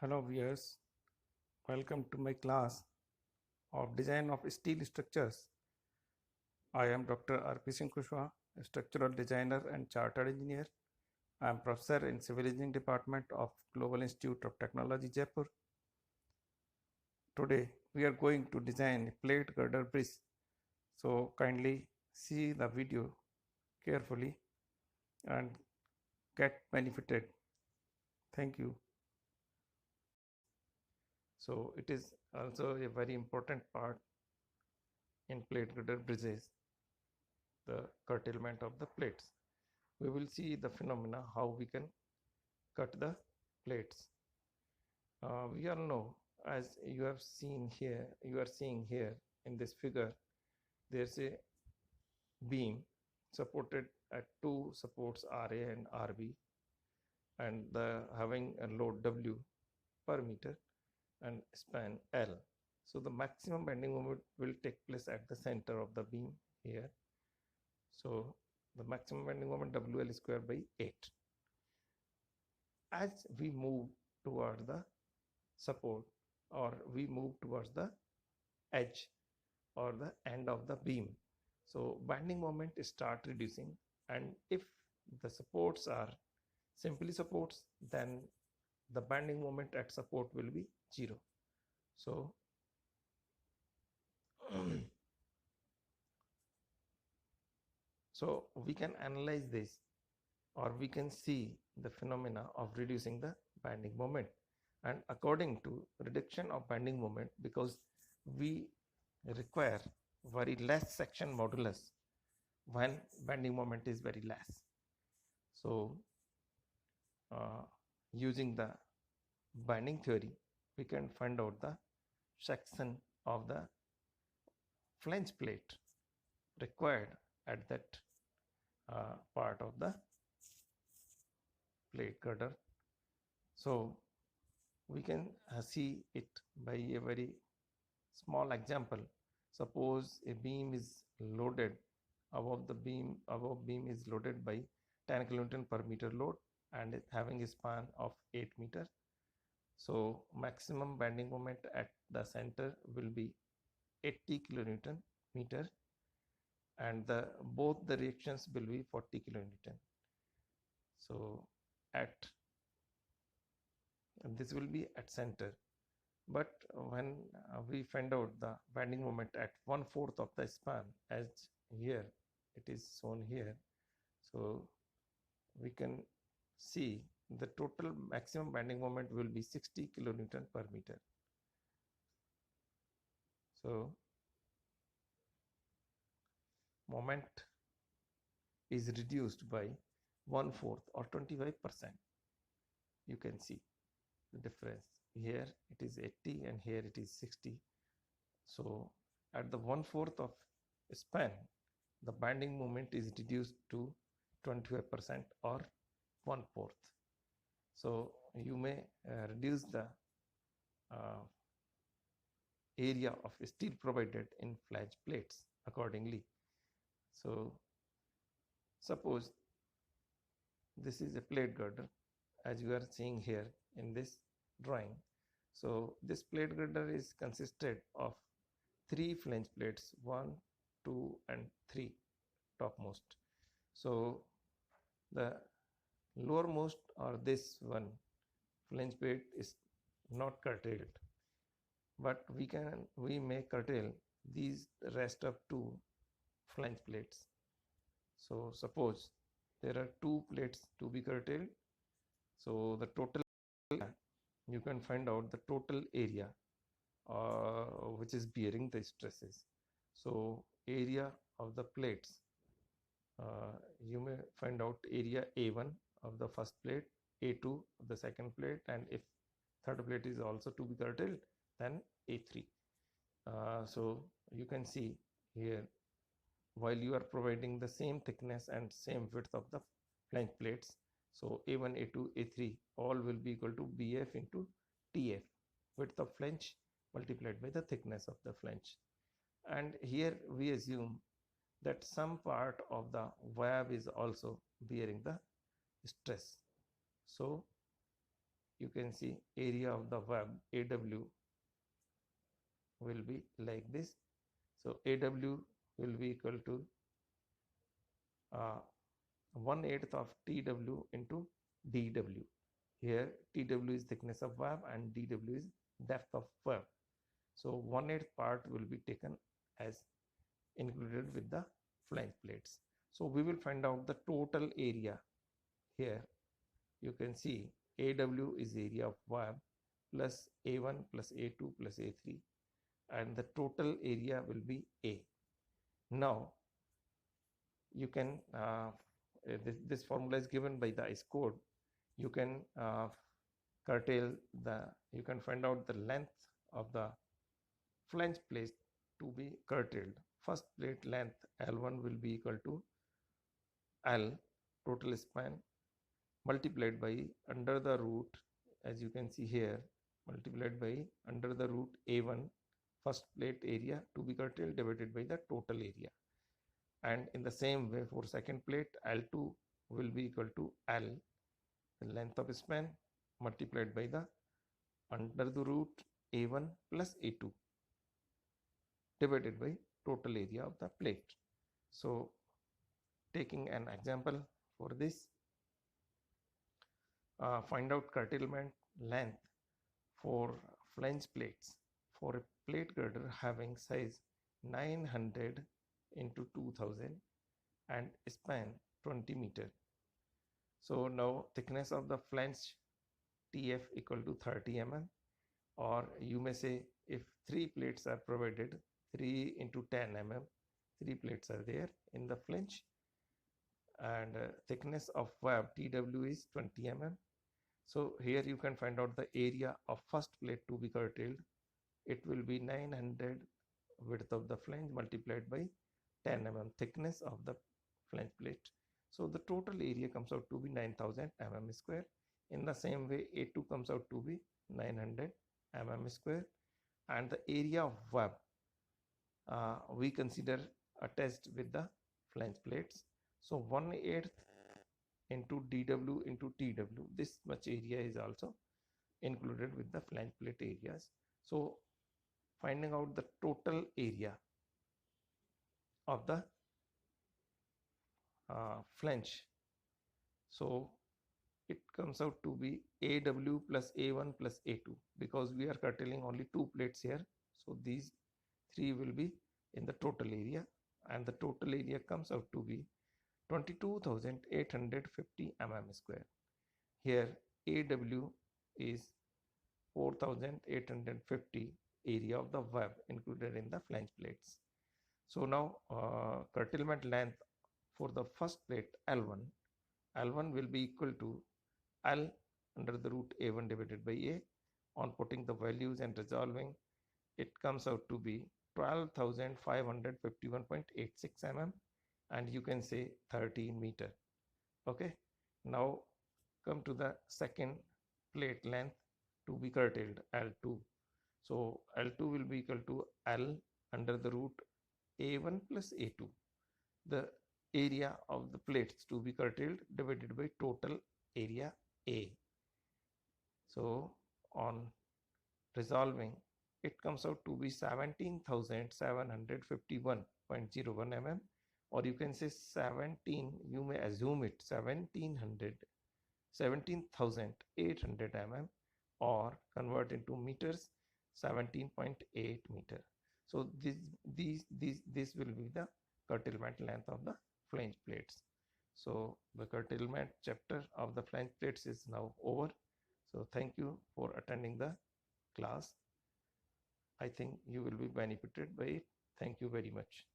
Hello viewers, welcome to my class of design of steel structures. I am Dr. R.P. Singh Kushwaha, a structural designer and chartered engineer. I am professor in civil engineering department of Global Institute of Technology, Jaipur. Today we are going to design a plate girder bridge. So kindly see the video carefully and get benefited. Thank you. So it is also a very important part in plate girder bridges, the curtailment of the plates. We will see the phenomena how we can cut the plates. We all know, as you are seeing here in this figure, there's a beam supported at two supports RA and RB, and having a load W per meter and span L. So the maximum bending moment will take place at the center of the beam here. So the maximum bending moment WL square by 8. As we move toward the support, or we move towards the edge or the end of the beam, so bending moment start reducing, and if the supports are simply supports, then the bending moment at support will be 0. So so we can analyze this, or we can see the phenomena of reducing the bending moment. And according to reduction of bending moment, because we require very less section modulus when bending moment is very less. So using the bending theory, we can find out the section of the flange plate required at that part of the plate girder. So we can see it by a very small example. Suppose a beam is loaded above beam is loaded by 10 kilonewton per meter load and having a span of 8 meter. So maximum bending moment at the center will be 80 kilonewton meter, and both the reactions will be 40 kilonewton. So this will be at center. But when we find out the bending moment at 1/4 of the span, as here it is shown here, so we can see the total maximum bending moment will be 60 kilonewton per meter. So moment is reduced by 1/4 or 25%. You can see the difference. Here it is 80 and here it is 60. So at the 1/4 of span, the bending moment is reduced to 25% or 1/4. So you may reduce the area of steel provided in flange plates accordingly. So suppose this is a plate girder, as you are seeing here in this drawing. So this plate girder is consisted of 3 flange plates, 1, 2 and 3 topmost. So the lowermost, or this one flange plate, is not curtailed, but we may curtail these rest of 2 flange plates. So suppose there are 2 plates to be curtailed, so the total, you can find out the total area which is bearing the stresses. So area of the plates, you may find out area A1 of the first plate, A2 of the second plate, and if third plate is also to be curtailed, then A3. So you can see here, while you are providing the same thickness and same width of the flange plates, so A1, A2, A3 all will be equal to BF into TF, width of flange multiplied by the thickness of the flange. And here we assume that some part of the web is also bearing the stress. So you can see area of the web AW will be like this. So AW will be equal to 1/8 of TW into DW. Here TW is thickness of web and DW is depth of web. So 1/8 part will be taken as included with the flange plates. So we will find out the total area. Here you can see AW is area of web plus A1 plus A2 plus A3, and the total area will be A. Now you can this formula is given by the IS code. You can you can find out the length of the flange plate to be curtailed. First plate length L1 will be equal to L total span multiplied by under the root, as you can see here, multiplied by under the root A1 first plate area to be curtailed divided by the total area. And in the same way for second plate, L2 will be equal to L, the length of span, multiplied by the under the root A1 plus A2 divided by total area of the plate. So taking an example for this, find out curtailment length for flange plates for a plate girder having size 900 into 2000 and span 20 meter. So now thickness of the flange TF equal to 30 mm, or you may say if 3 plates are provided, 3 into 10 mm, 3 plates are there in the flange, and thickness of web TW is 20 mm. So here you can find out the area of first plate to be curtailed. It will be 900 width of the flange multiplied by 10 mm thickness of the flange plate. So the total area comes out to be 9000 mm square. In the same way, A2 comes out to be 900 mm square, and the area of web we consider attached with the flange plates. So 1/8 into DW into TW, this much area is also included with the flange plate areas. So finding out the total area of the flange, so it comes out to be AW plus A1 plus A2, because we are curtailing only 2 plates here. So these 3 will be in the total area, and the total area comes out to be 22,850 mm square. Here AW is 4,850 area of the web included in the flange plates. So now curtailment length for the first plate L1 will be equal to L under the root A1 divided by A. On putting the values and resolving, it comes out to be 12,551.86 mm, and you can say 13 meter. Okay, now come to the second plate length to be curtailed, L2. So L2 will be equal to L under the root A1 plus A2, the area of the plates to be curtailed divided by total area A. So on resolving, it comes out to be 17,751.01 mm, or you can say 17, you may assume it 17,800 mm, or convert into meters, 17.8 meter. So this will be the curtailment length of the flange plates. So the curtailment chapter of the flange plates is now over. So thank you for attending the class. I think you will be benefited by it. Thank you very much.